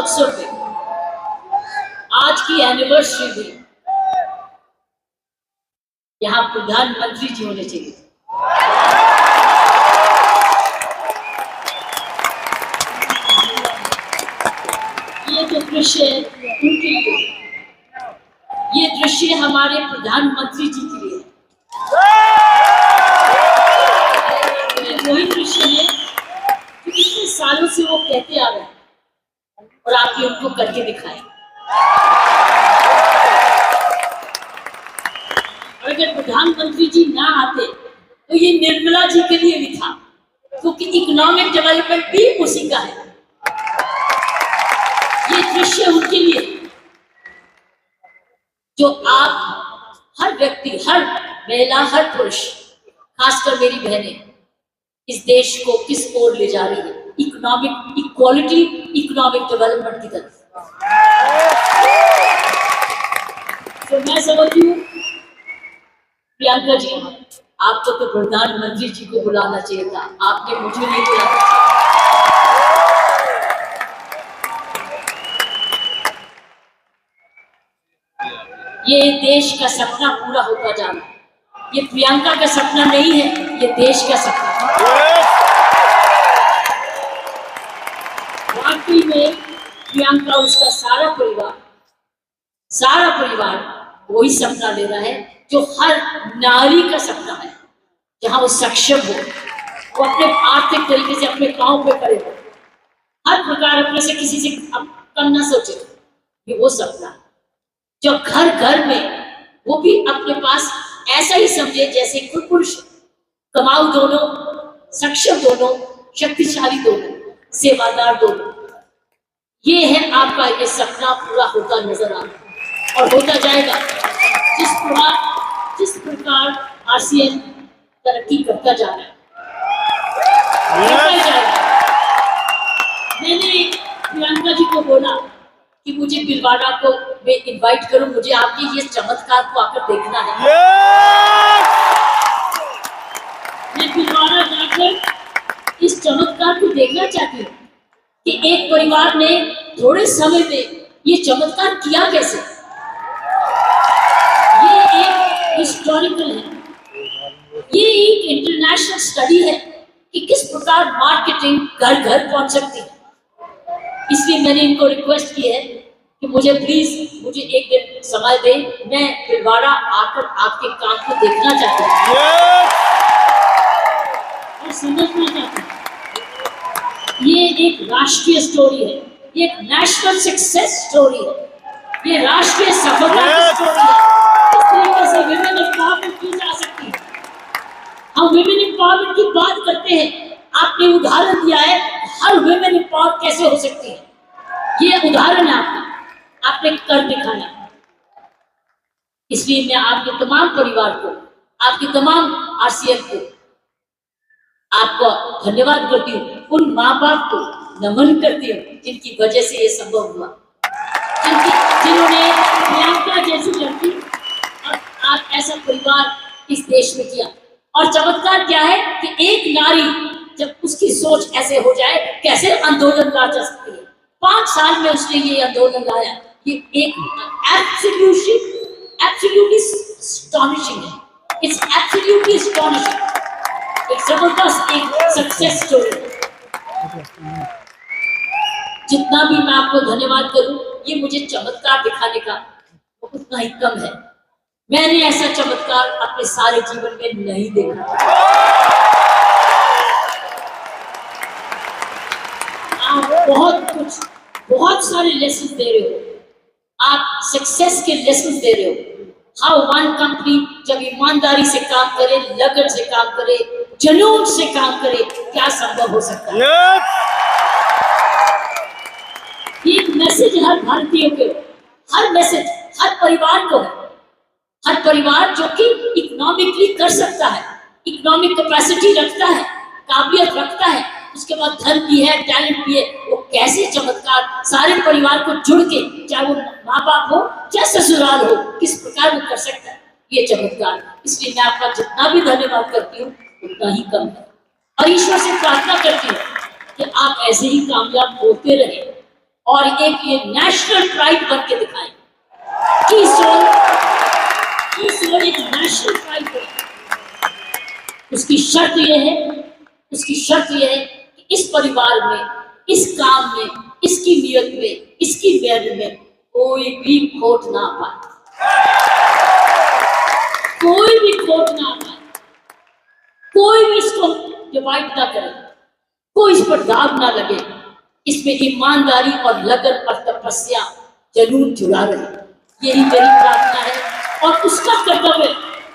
महोत्सव पे आज की एनिवर्सरी में यहाँ प्रधानमंत्री जी होने चाहिए। ये जो दृश्य है उनके लिए, ये दृश्य हमारे प्रधानमंत्री जी के लिए, वही दृश्य है जो इतने सालों से वो कहते आ रहे हैं और आपने उनको करके दिखाया। और अगर प्रधानमंत्री जी ना आते तो ये निर्मला जी के लिए भी था, क्योंकि इकोनॉमिक डेवलपमेंट भी उसी का है। ये दृश्य उनके लिए जो आप हर व्यक्ति, हर महिला, हर पुरुष, खासकर मेरी बहनें इस देश को किस ओर ले जा रही है, इकोनॉमिक इक्वालिटी, इकोनॉमिक डेवलपमेंट की तरफ। तो मैं समझती हूँ प्रियंका जी, आपको तो प्रधानमंत्री जी को बुलाना चाहिए था, आपने मुझे नहीं बुलाया। ये देश का सपना पूरा होता जा रहा है। ये प्रियंका का सपना नहीं है, ये देश का सपना है। वाकई में प्रियंका, उसका सारा परिवार वही सपना ले रहा है जो हर नारी का सपना है, जहां वो सक्षम हो, वो अपने आर्थिक तरीके से अपने पांव पे खड़े हो, हर प्रकार अपने से किसी से कम ना सोचे। ये वो सपना है जो घर घर में वो भी अपने पास ऐसा ही समझे जैसे कोई पुरुष, कमाऊ दोनों, सक्षम दोनों, शक्तिशाली दोनों, सेवादार दोनों। ये है आपका ये सपना पूरा होता नजर आ रहा और होता जाएगा। जिस प्रकार आसियान तरक्की करता जा रहा है, मैंने प्रियंका जी को बोला कि मुझे भिलवाड़ा को मैं इनवाइट करूं, मुझे आपके ये चमत्कार को आकर देखना है। मैं भिलवाड़ा जाकर इस चमत्कार को देखना चाहती हूँ कि एक परिवार ने थोड़े समय में ये चमत्कार किया कैसे। ये एक हिस्टोरिकल है, ये एक इंटरनेशनल स्टडी है कि किस प्रकार मार्केटिंग घर घर पहुंच सकती है। इसलिए मैंने इनको रिक्वेस्ट की है कि मुझे प्लीज मुझे एक दिन समय दे, मैं भिलवाड़ा आकर आपके काम को देखना चाहती हूँ और समझना चाहती हूँ। ये एक राष्ट्रीय स्टोरी है, ये एक नेशनल सक्सेस स्टोरी है, ये राष्ट्रीय सफलता की स्टोरी है। इस तरीके से विमेन एम्पावरमेंट की जा सकती है। हम विमेन एम्पावरमेंट की बात करते हैं, आपने उदाहरण दिया है हर विमेन एम्पावर कैसे हो सकती है। ये उदाहरण है आपने कर दिखाया। इसलिए मैं आपके तमाम परिवार को, आपके तमाम आरसीएफ को आपको धन्यवाद करती हूँ। उन माँ बाप को नमन करती हूँ जिनकी वजह से ये संभव हुआ, जिन्होंने प्रियंका जैसी लड़की और आप ऐसा परिवार इस देश में किया। और चमत्कार क्या है कि एक नारी जब उसकी सोच ऐसे हो जाए, कैसे आंदोलन ला जा सकती है। 5 साल में उसने ये आंदोलन लाया। ये एक एब्सोल्युटली astonishing है। It's absolutely astonishing। एक जबरदस्त एक सक्सेस स्टोरी। जितना भी मैं आपको धन्यवाद करूं, ये मुझे चमत्कार दिखाने का उतना ही कम है। मैंने ऐसा चमत्कार अपने सारे जीवन में नहीं देखा। आप बहुत सारे लेसन दे रहे हो, आप सक्सेस के लेसन दे रहे हो। हाउ वन कंपनी जब ईमानदारी से काम करे, लगन से काम करे, जुनून से काम करे, क्या संभव हो सकता है। ये एक मैसेज हर भारतीय को, हर मैसेज हर परिवार को है। हर परिवार जो कि इकोनॉमिकली कर सकता है, इकोनॉमिक कैपेसिटी रखता है, काबिलियत रखता है, उसके बाद धन भी है, टैलेंट भी है, वो कैसे चमत्कार सारे परिवार को जुड़ के, चाहे वो माँ बाप हो चाहे ससुराल हो, किस प्रकार वो कर सकता है ये चमत्कार। इसलिए मैं आपका जितना भी धन्यवाद करती हूँ उतना ही कम है। और ईश्वर से प्रार्थना करती हूँ कि आप ऐसे ही कामयाब होते रहे, और एक ये नेशनल प्राइड बन के दिखाएं कि सोल एक नेशनल प्राइड बने। उसकी शर्त ये है कि इस परिवार में, इस काम में, इसकी नियत में, इसकी मेहनत में कोई भी खोट ना पाए, कोई भी खोट ना पाए, कोई भी इसको डिवाइड ना करे, कोई इस पर दाग ना लगे, इसमें ईमानदारी और लगन और तपस्या जरूर जुड़ा रहे। यही मेरी प्रार्थना है और उसका कर्तव्य,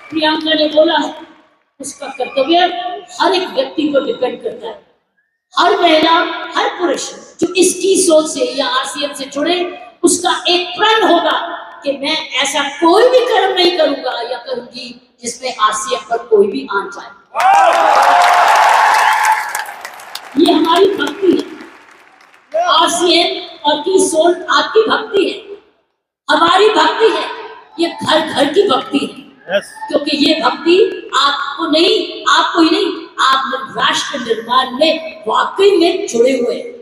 प्रियंका ने बोला है, उसका कर्तव्य हर एक व्यक्ति को डिपेंड करता है। हर महिला, हर पुरुष जो इसकी सोच से या आरसीएम से जुड़े, उसका एक प्रण होगा कि मैं ऐसा कोई भी कर्म नहीं करूंगा या करूंगी जिसमें आरसीएम पर कोई भी आंच आए। ये हमारी भक्ति है। आरसीएम और की सोल आपकी भक्ति है, हमारी भक्ति है, ये घर घर की भक्ति है। क्योंकि ये भक्ति आपको ही नहीं, आप राष्ट्र निर्माण में वाकई में जुड़े हुए हैं।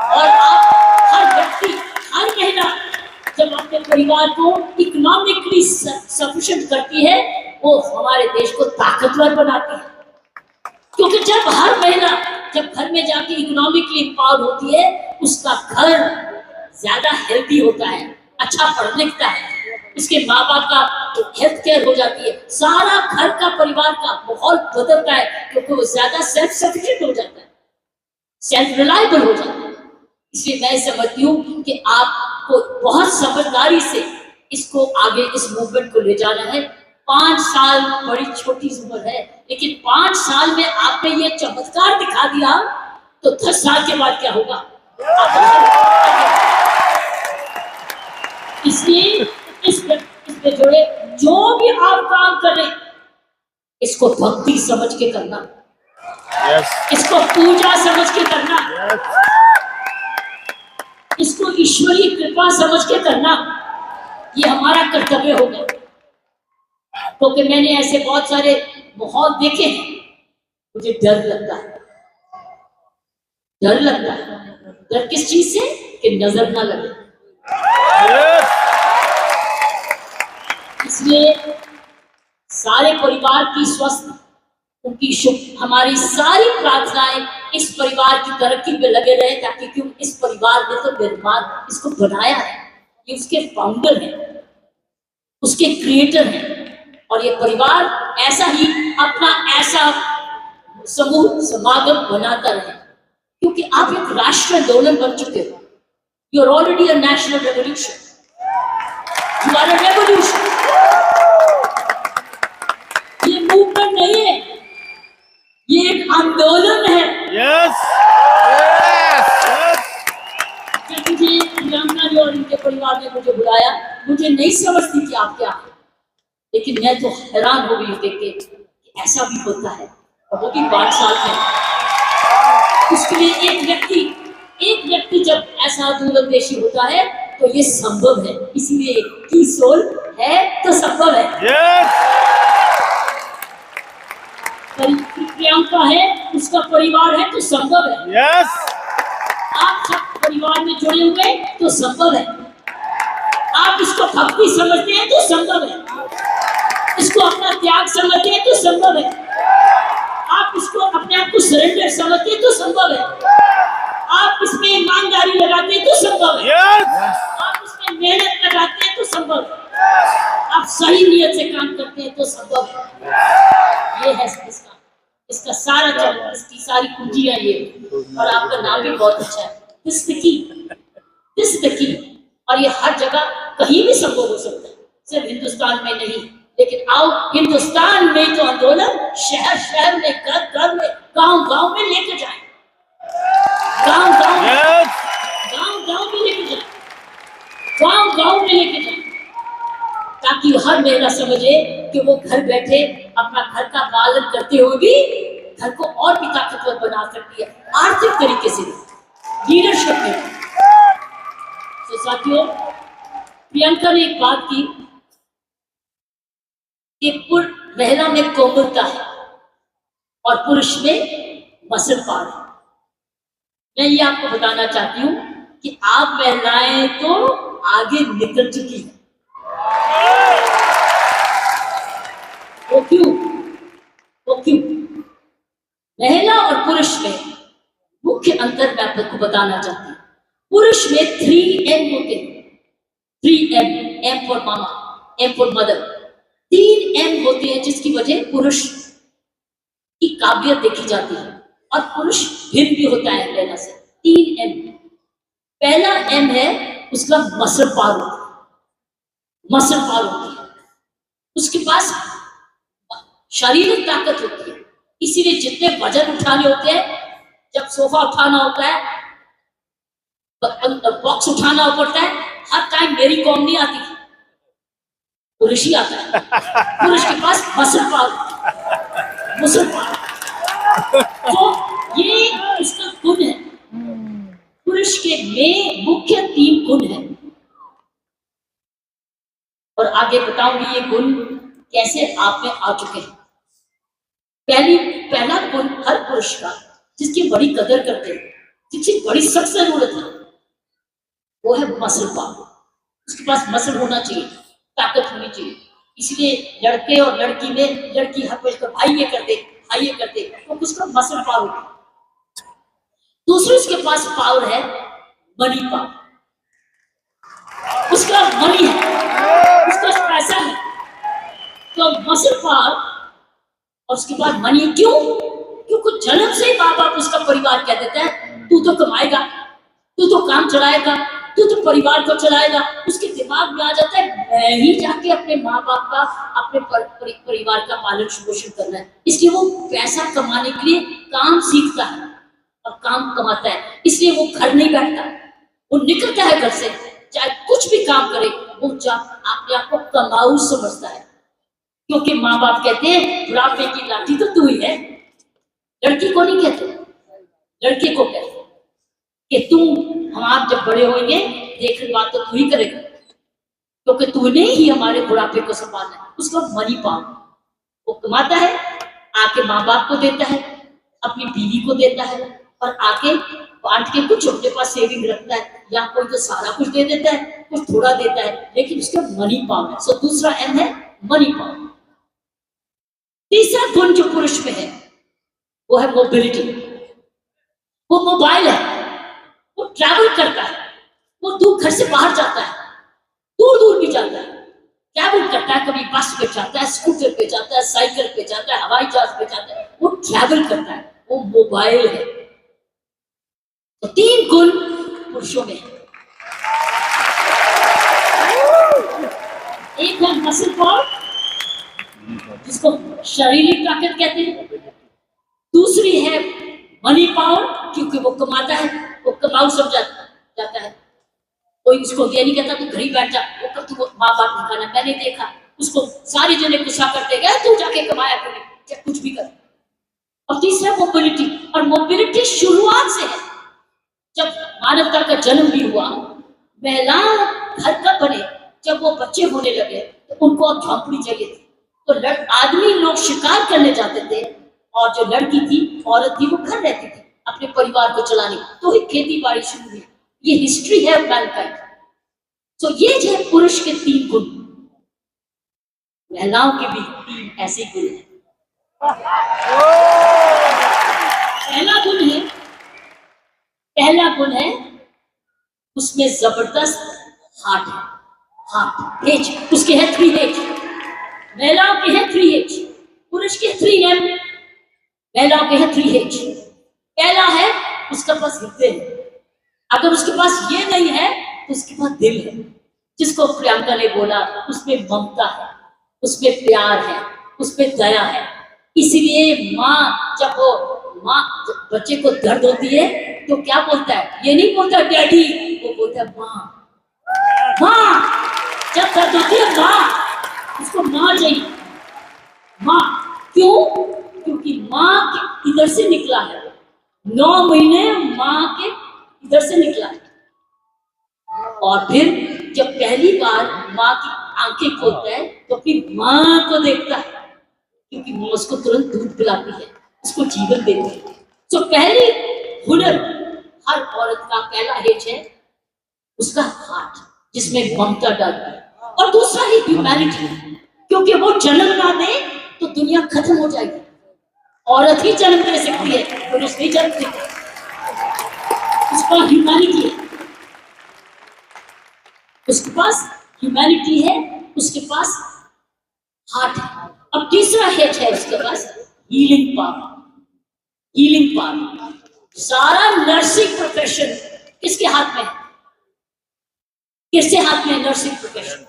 और आप हर व्यक्ति, हर महिला जब अपने परिवार को इकोनॉमिकली सफिशिएंट करती है, वो हमारे देश को ताकतवर बनाती है। क्योंकि जब हर महिला जब घर में जाके इकोनॉमिकली एम्पावर होती है, उसका घर ज्यादा हेल्दी होता है, अच्छा पढ़ लिखता है, इसके माँ बाप का हेल्थ केयर हो जाती है, सारा घर का परिवार का माहौल बदलता है, क्योंकि वो ज्यादा सेल्फ सफिशिएंट हो जाता है, सेल्फ रिलायबल हो जाता है। इसलिए मैं समझती हूँ कि आपको बहुत समझदारी से इसको आगे, इस मूवमेंट को ले जाना है। 5 साल बड़ी छोटी उम्र है, लेकिन 5 साल में आपने ये चमत्कार दिखा दिया, तो 10 साल के बाद क्या होगा? इसलिए इसमें जुड़े जो भी आप काम करें, इसको भक्ति समझ के करना, इसको पूजा समझ के करना, इसको ईश्वरीय कृपा समझ के करना, ये हमारा कर्तव्य होगा। क्योंकि मैंने ऐसे बहुत सारे माहौल देखे हैं, मुझे डर लगता है। डर किस चीज से? कि नजर ना लगे। इसलिए सारे परिवार की स्वस्थ, उनकी शुभ, हमारी सारी प्रार्थनाएं इस परिवार की तरक्की में लगे रहे, ताकि क्यों इस परिवार ने तो निर्माण इसको बनाया है, ये उसके फाउंडर हैं, उसके क्रिएटर हैं, और ये परिवार ऐसा ही अपना ऐसा समूह समागम बनाता रहे, क्योंकि आप एक राष्ट्र आंदोलन बन चुके हो। You are already a national revolution, you are a revolution. ये मूवमेंट नहीं है, ये एक आंदोलन है। यस मुझे प्रियंका जी और इनके परिवार ने मुझे बुलाया, मुझे नहीं समझती कि आप क्या है, लेकिन मैं तो हैरान हो गई देख के कि ऐसा भी होता है, और वो भी 5 साल में। उसके लिए एक व्यक्ति जब ऐसा दूरदर्शी होता है तो ये संभव है, इसीलिए की सोल है तो संभव है। प्रियंका है, उसका परिवार है तो संभव है। आप सब परिवार में जुड़े हुए तो संभव है। आप इसको भक्ति समझते हैं तो संभव है, इसको अपना त्याग समझते हैं तो संभव है, आप इसको अपने आप को सरेंडर समझते हैं तो संभव है, आप इसमें ईमानदारी लगाते हैं तो संभव है, आप इसमें मेहनत लगाते हैं तो संभव है, आप सही नियत से काम करते हैं तो संभव है। ये है इसका सारा चरण, इसकी सारी कुंजियां ये, और आपका नाम भी बहुत अच्छा है, दिस द की। और ये हर जगह कहीं भी संभव हो सकता है, सिर्फ हिंदुस्तान में नहीं। लेकिन आओ हिंदुस्तान में तो आंदोलन शहर शहर में, घर में, गांव गांव में लेके जाए, गांव गांव में लेके जाए, गांव में लेके जाए, ताकि हर महिला समझे कि वो घर बैठे अपना घर का पालन करते हुए भी घर को और भी ताकतवर बना सकती है, आर्थिक तरीके से, लीडरशिप में। तो साथियों, प्रियंका ने एक बात की कि महिला में कोमलता है और पुरुष में मसल पार है। मैं ये आपको बताना चाहती हूँ कि आप महिलाएं तो आगे निकल चुकी हैं। वो क्यों? वो क्यों? महिला और पुरुष में मुख्य अंतर मैं आपको बताना चाहती हूँ। पुरुष में 3M होते हैं। 3M, M for mama, M for mother. 3M होते हैं जिसकी वजह पुरुष की काबिलियत देखी जाती है और पुरुष भिन्न भी होता है महिला से। 3M। पहला M है उसका मसल पावर, मसल पावर होती है, उसके पास शारीरिक ताकत होती है। इसीलिए जितने वजन उठाने होते हैं, जब सोफा उठाना होता है, बॉक्स उठाना पड़ता है, हर टाइम मेरी कॉम नहीं आती, पुरुष ही आता है। पुरुष के पास मसल पावर, मसल पावर। तो ये इसका गुण है। पुरुष के में मुख्य 3 गुण है और आगे बताऊंगी ये गुण कैसे आप में आ चुके हैं। पहला गुण हर पुरुष का जिसकी बड़ी कदर करते हैं, जिसकी बड़ी सख्त जरूरत है, वो है मसल पावर। उसके पास मसल होना चाहिए, ताकत होनी चाहिए। इसलिए लड़के और लड़की में लड़की हर पुरुष को भाई ये कर दे, भाई ये कर दे, तो उसका मसल पावर होती है। दूसरे उसके पास पावर है मनी पावर। उसका मनी है, उसका पैसा है, तो मसल पावर और उसके बाद मनी। क्यों? क्योंकि जन्म से ही माँ बाप उसका परिवार कह देता है तू तो कमाएगा, तू तो काम चलाएगा, तू तो परिवार को चलाएगा। उसके दिमाग में आ जाता है मैं ही जाके अपने माँ बाप का, अपने परिवार का पालन पोषण करना है। इसलिए वो पैसा कमाने के लिए काम सीखता है और काम कमाता है। इसलिए वो घर नहीं बैठता, वो निकलता है घर से, चाहे कुछ भी काम करे, वो अपने आप को कमाऊ समझता है। क्योंकि माँ बाप कहते हैं बुढ़ापे की लाठी तो तू ही है। लड़की को नहीं कहते, लड़के को कहते कि तुम हम आप जब बड़े होंगे देखने बात तो तू ही करेगा, क्योंकि तूने ही हमारे बुढ़ापे को संभालना है। उसका मनी पावर, वो कमाता है, आके माँ बाप को देता है, अपनी बीवी को देता है और आके बांट के कुछ अपने पास सेविंग रखता है, या कोई तो सारा कुछ दे देता है, कुछ थोड़ा देता है, लेकिन उसका मनी पावर है। सो दूसरा M है मनी पावर। तीसरा गुण जो पुरुष में है वो है मोबिलिटी। वो मोबाइल है, वो ट्रैवल करता है, वो दूर घर से बाहर जाता है, दूर दूर भी जाता है, ट्रैवल करता है। कभी बस पे जाता है, स्कूटर पे जाता है, साइकिल पे जाता है, हवाई जहाज पे जाता है, वो ट्रैवल करता है, वो मोबाइल है। तो 3 गुण पुरुषों में है। एक है मसल पावर जिसको शारीरिक ताकत कहते हैं। दूसरी है मनी पावर, क्योंकि वो कमाता है, वो कमाऊ समझा जाता है। कोई उसको ये नहीं कहता तू घर ही बैठ जा, वो कर तू माँ बाप ने खाना। मैंने देखा उसको सारे जने गुस्सा करते गए तू जाके कमाया क्यों नहीं, चाहे कुछ भी कर। और तीसरा मोबिलिटी, और मोबिलिटी शुरुआत से है। जब मानवता का जन्म भी हुआ, महिला घर कब बने, जब वो बच्चे होने लगे तो उनको अब झोंपड़ी चाहिए थी। तो आदमी लोग शिकार करने जाते थे और जो लड़की थी, औरत थी, वो घर रहती थी अपने परिवार को चलाने। तो ही खेती बाड़ी शुरू हुई। ये हिस्ट्री है मैनकाइंड। तो ये जो है पुरुष के 3 गुण, महिलाओं के भी 3 ऐसे गुण हैं। पहला गुण है उसमें जबरदस्त हार्ट है, हार्ट एज उसके है 3H। महिलाओं के है 3H, पुरुष के 3M, महिलाओं के है 3H। पहला है उसके पास हृदय है। अगर उसके पास ये नहीं है तो उसके पास दिल है, जिसको प्रियंका ने बोला उसमें ममता है, उसमें प्यार है, उसमें दया है। इसलिए माँ जब बच्चे को दर्द होती है तो क्या बोलता है, ये नहीं बोलता डैडी, वो बोलता है माँ। माँ जब दर्द होती है माँ, उसको माँ चाहिए, माँ। क्यों? क्योंकि माँ के इधर से निकला है, 9 महीने माँ के इधर से निकला है। और फिर जब पहली बार माँ की आंखें खोलता है तो अपनी माँ को देखता है, क्योंकि माँ उसको तुरंत दूध पिलाती है, उसको जीवन देती है। तो पहली हुनर हर औरत का पहला हेज है उसका हार्ट जिसमें ममता डालता है, और दूसरा है ह्यूमैनिटी, क्योंकि वो जन्म ना दे तो दुनिया खत्म हो जाएगी। औरत ही जन्म दे सकती है, पुरुष नहीं जन्म दे, उसका ह्यूमैनिटी है, उसके पास ह्यूमैनिटी है, उसके पास हार्ट है। अब तीसरा हेच है उसके पास हीलिंग पावर। हीलिंग पावर, सारा नर्सिंग प्रोफेशन किसके हाथ में है? किसके हाथ में है नर्सिंग प्रोफेशन?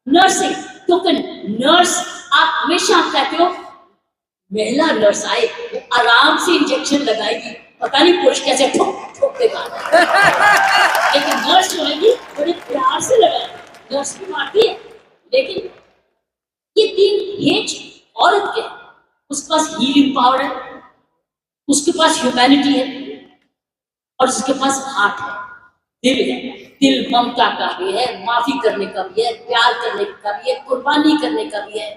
नर्सिंग, क्योंकि नर्स, आप हमेशा कहते हो महिला नर्स आए वो आराम से इंजेक्शन लगाएगी, पता नहीं पुरुष कैसे ठोक ठोक देगा, लेकिन नर्स जो है बड़े प्यार से लगाएगी। नर्स भी मारती है, लेकिन ये तीन हेज औरत के, उसके पास हीलिंग पावर है, उसके पास ह्यूमैनिटी है, और उसके पास हार्ट है, दिल है। दिल ममता का भी है, माफी करने का भी है, प्यार करने का भी है, कुर्बानी करने का भी है,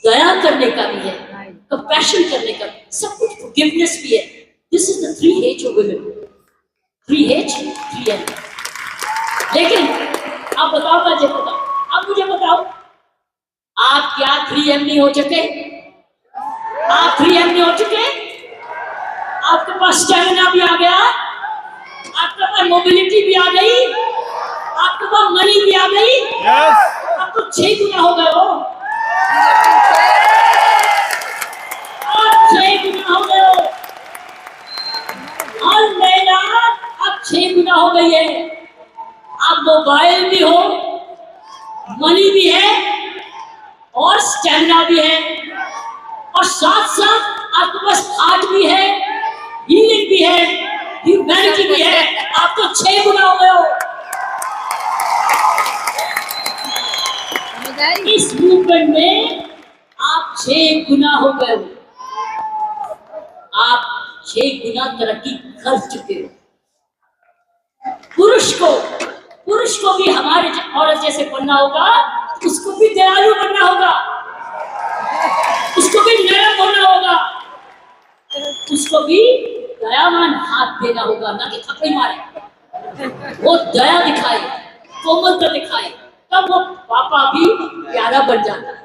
दया करने का भी है, कंपैशन करने का, सब कुछ, फॉरगिवनेस भी है। This is the 3H of women, 3H 3M। लेकिन आप बताओ, मुझे बताओ, आप मुझे बताओ, आप क्या 3M नहीं हो चुके? आप 3M नहीं हो चुके? आपके पास स्टैमिना भी आ गया, आपके पास मोबिलिटी भी आ गई, आपके पास मनी भी आ गई, आप तो 6 गुना हो गए हो, आप 6 गुना हो गए हो, हर महिला अब 6 गुना हो गई है। आप मोबाइल भी हो, मनी भी है, और स्टैमिना भी है, और साथ साथ आपके पास हार्ट भी है, हीलिंग भी है, ह्यूमैनिटी भी है। आप तो 6 गुना हो गए हो। इस मूवमेंट में आप 6 गुना हो गए हो, आप 6 गुना तरक्की कर चुके हो। पुरुष को भी हमारे औरत जैसे बनना होगा, उसको भी दयालु बनना होगा, उसको भी नरम होना होगा, उसको भी दयावान हाथ देना होगा, ना कि थप्पड़ी मारे। वो दया दिखाए, कोमलता दिखाए, तब वो पापा भी प्यारा बन जाता है।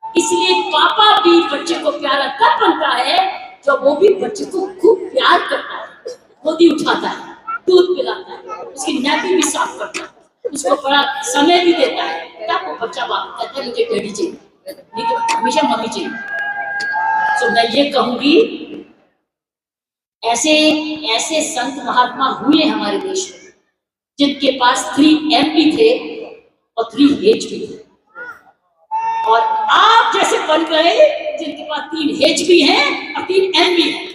इसलिए पापा भी बच्चे को प्यारा तब बनता है जब वो भी बच्चे को खूब प्यार करता है, गोदी उठाता है, दूध पिलाता है, उसकी नैपी भी साफ करता है, उसको बड़ा समय भी देता है, तब वो बच्चा बात कहता है मुझे डैडी चाहिए, नहीं तो हमेशा मम्मी चाहिए। तो मैं ये कहूंगी, ऐसे ऐसे संत महात्मा हुए हमारे देश में जिनके पास 3M भी थे और 3H भी थे, और आप जैसे बन गए जिनके पास 3H भी है और 3M भी है।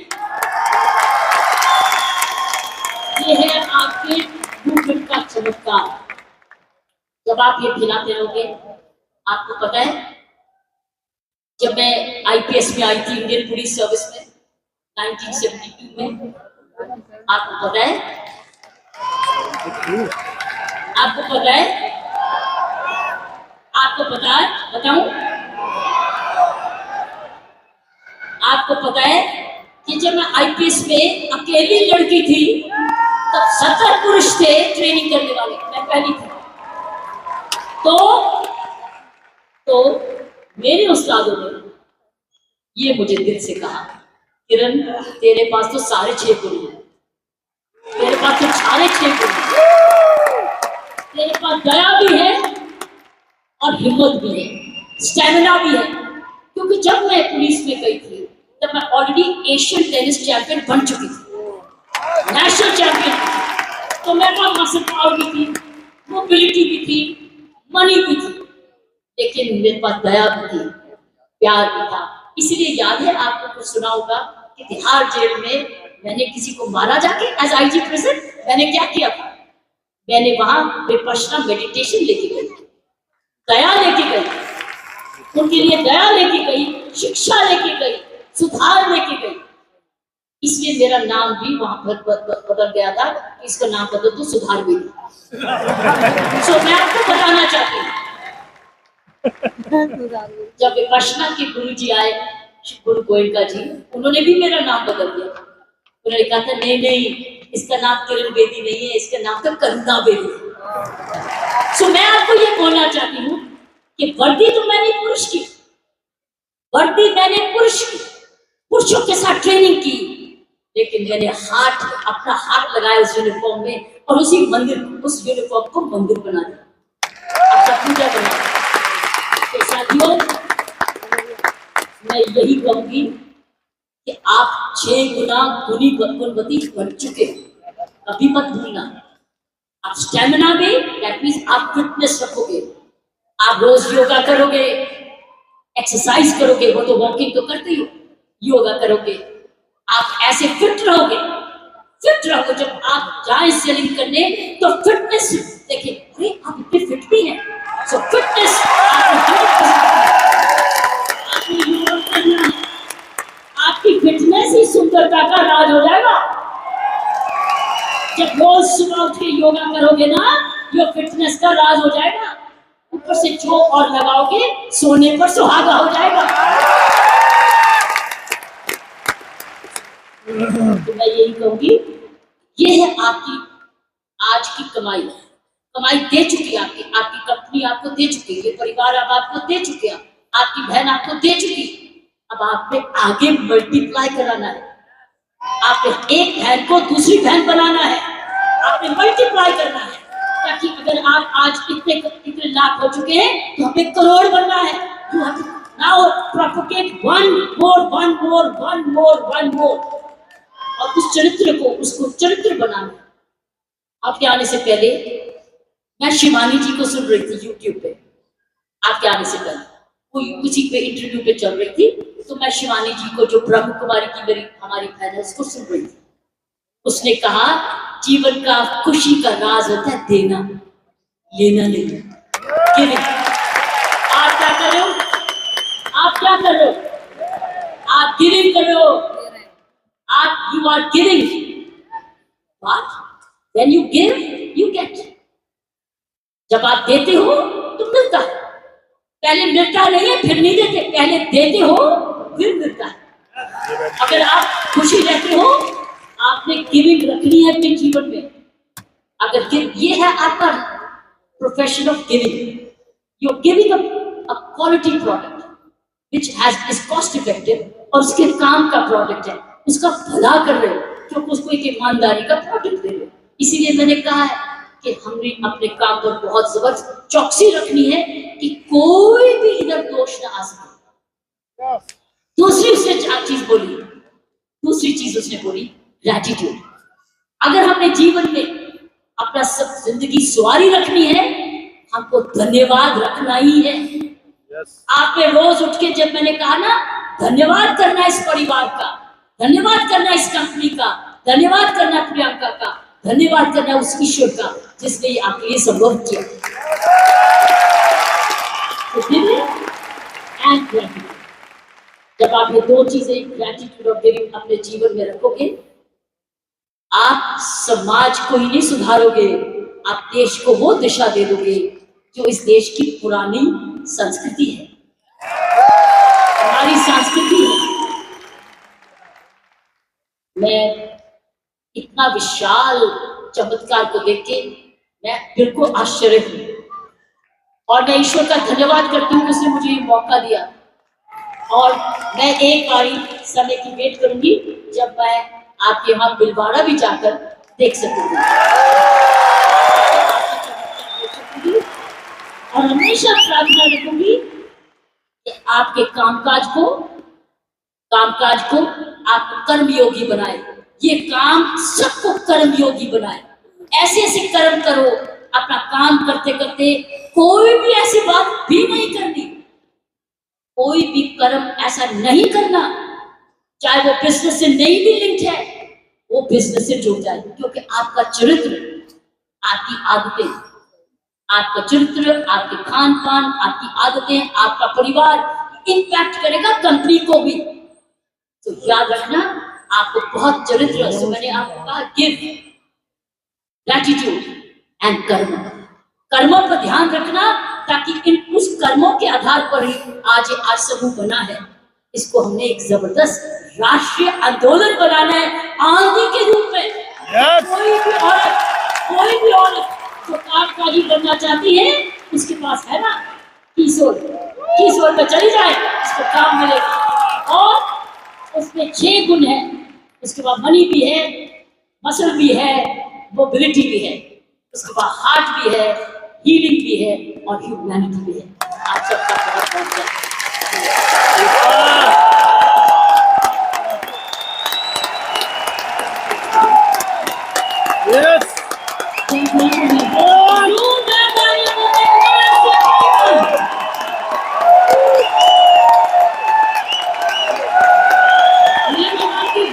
ये है आपके मूवमेंट का चमत्कार। जब आप ये खिलाते रहोगे, आपको पता है जब मैं IPS में आई थी, इंडियन पुलिस सर्विस में 1972 में, आपको पता है, आपको पता है, आपको पता है, बताऊं, आपको पता है कि जब मैं IPS में अकेली लड़की थी तब 70 पुरुष थे ट्रेनिंग करने वाले, मैं पहली थी। तो मेरे उस्तादों ने ये मुझे दिल से कहा, किरण तेरे पास तो सारे 6 गुण हैं, तेरे पास तो सारे 6 गुण हैं, तेरे पास दया भी है और हिम्मत भी है, स्टैमिना भी है। क्योंकि जब मैं पुलिस में गई थी तब मैं ऑलरेडी एशियन टेनिस चैंपियन बन चुकी थी, नेशनल चैंपियन थी, तो मेरे पास मसल पावर भी थी, मोबिलिटी भी थी, मनी भी थी, लेकिन मेरे पास दया भी थी, प्यार भी था। इसलिए याद है आपको कुछ सुना होगा कि तिहाड़ जेल में मैंने किसी को मारा जाके एज IG प्रेजेंट, मैंने क्या किया था, मैंने वहां विपश्यना मेडिटेशन लेके गई, दया लेके गई, उनके लिए दया लेके गई, शिक्षा लेके गई, सुधार लेके गई। इसलिए मेरा नाम भी वहां बदल गया था, इसका नाम बदल दो सुधार भी। सो मैं आपको बताना चाहती हूँ, जब विपश्यना के गुरु जी आए, गुरु गोयनका जी, उन्होंने भी मेरा नाम बदल दिया। उन्होंने कहा था नहीं नहीं, इसका नाम किरण बेदी नहीं है, इसका नाम तो करुणा बेदी है। सो मैं आपको ये बोलना चाहती हूँ कि वर्दी तो मैंने पुरुष की, वर्दी मैंने पुरुष की, पुरुषों के साथ ट्रेनिंग की, लेकिन मैंने अपना हाथ लगाया उस यूनिफॉर्म में और उस यूनिफॉर्म को मंदिर बना दिया, अपना पूजा बना दिया। तो साथियों, मैं यही कहूंगी कि आप 6 गुना गुणवती बन चुके, कभी मत भूलना। आप स्टेमिना में, दैट मीन्स आप फिटनेस रखोगे, आप रोज योगा करोगे, एक्सरसाइज करोगे, वो तो वॉकिंग तो करते ही हो, योगा करोगे, आप ऐसे फिट रहोगे। जब आप जाए सेलिंग करने तो फिटनेस देखिए, अरे आप इतने फिट भी हैं, सो फिटनेस आपकी फिटनेस ही सुंदरता का राज हो जाएगा। जब रोज सुबह उठ के योगा करोगे ना, ये फिटनेस का राज हो जाएगा। ऊपर से जो और लगाओगे, सोने पर सुहागा हो जाएगा। तो मैं यही कहूंगी, ये है आपकी आज की कमाई दे चुकी है, आपकी कंपनी आपको दे चुकी है, परिवार अब आपको दे चुके हैं, आपकी बहन आपको दे चुकी। अब आपने आगे मल्टीप्लाई कराना है, आपने एक बहन को दूसरी बहन बनाना है, आपने मल्टीप्लाई करना है, ताकि अगर आप आज इतने लाख हो चुके हैं तो हमें करोड़ बनना है। नाउ प्रोपोगेट one more और उस चरित्र को, उसको चरित्र बनाना है। आपके आने से पहले मैं शिवानी जी को सुन रही थी यूट्यूब पे, आपके आने से पहले कोई किसी पे इंटरव्यू पे चल रही थी, तो मैं शिवानी जी को, जो ब्रह्म कुमारी की हमारी बहन है, उसको सुन रही थी। उसने कहा जीवन का खुशी का राज होता है देना, लेना नहीं। गिविंग। आप क्या कर रहे हो? आप क्या कर रहे हो? आप गिविंग कर रहे हो। आप you are giving. What? When you give you get. जब आप देते हो तो मिलता है। पहले मिलता नहीं है फिर नहीं देते, पहले देते हो फिर मिलता है। अगर आप खुशी रहते हो, आपने गिविंग रखनी है अपने जीवन में। अगर ये है आपका profession of giving, you are giving a quality product which is cost effective, और उसके काम का प्रोडक्ट है, उसका भला कर रहे हो, क्योंकि उसको एक ईमानदारी का प्रोडक्ट दे रहे हो। इसीलिए मैंने कहा है कि हमने अपने काम पर बहुत जबरदस्त चौकसी रखनी है कि कोई भी इधर दोष ना आ सके। दूसरी उसने चीज बोली, दूसरी चीज उसने बोली ग्रैटिट्यूड। अगर हमने जीवन में अपना सब जिंदगी सवारी रखनी है, हमको धन्यवाद रखना ही है। आपने रोज उठ के, जब मैंने कहा ना, धन्यवाद करना इस परिवार का, धन्यवाद करना इस कंपनी का, धन्यवाद करना प्रियंका का, धन्यवाद करना उस ईश्वर का जिसने आपके लिए संभव किया। जब आप ये दो चीजें, ग्रैटिट्यूड और गिविंग, अपने जीवन में रखोगे, आप समाज को ही नहीं सुधारोगे, आप देश को वो दिशा दे दोगे जो इस देश की पुरानी संस्कृति है, हमारी संस्कृति है। मैं इतना विशाल चमत्कार को देख के मैं बिल्कुल आश्चर्य हूं, और मैं ईश्वर का धन्यवाद करती हूँ कि उसने मुझे ये मौका दिया। और मैं एक बारी समय की वेट करूंगी जब मैं आपके वहां बिलवाड़ा भी जाकर देख सकूंगी, और हमेशा प्रार्थना रखूंगी कि आपके कामकाज को आप कर्मयोगी बनाए, ये काम सबको कर्मयोगी बनाए। ऐसे ऐसे कर्म करो, अपना काम करते करते कोई भी ऐसी बात भी नहीं करनी, कोई भी कर्म ऐसा नहीं करना, चाहे वो बिजनेस से नहीं भी लिंक है, वो बिजनेस से जुड़ जाए, क्योंकि आपका चरित्र, आपकी आदतें, आपका चरित्र, आपके खान पान, आपकी आदतें, आपका परिवार इम्पैक्ट करेगा कंपनी को भी। तो याद रखना, आपको बहुत चरित्र, सो मैंने आपको कहा गिव, ग्रैटिट्यूड एंड कर्मों पर ध्यान रखना, ताकि उस कर्मों के आधार पर ही आज समूह बना है। इसको हमने एक जबरदस्त राष्ट्रीय आंदोलन बनाना है आंधी के रूप में। कोई भी औरत जो काम का ही बनना चाहती है उसके पास है ना किशोर, किशोर में चली जाए उसको काम मिलेगा। और उसमें 6 गुण है, उसके बाद मनी भी है, मसल भी है, मोबिलिटी भी है, उसके बाद हार्ट भी है, हीलिंग भी है और ह्यूमैनिटी भी है। आप सबका बहुत बहुत धन्यवाद। Yes.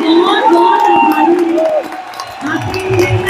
बहुत बहुत आभारी हूँ। आपने मेरा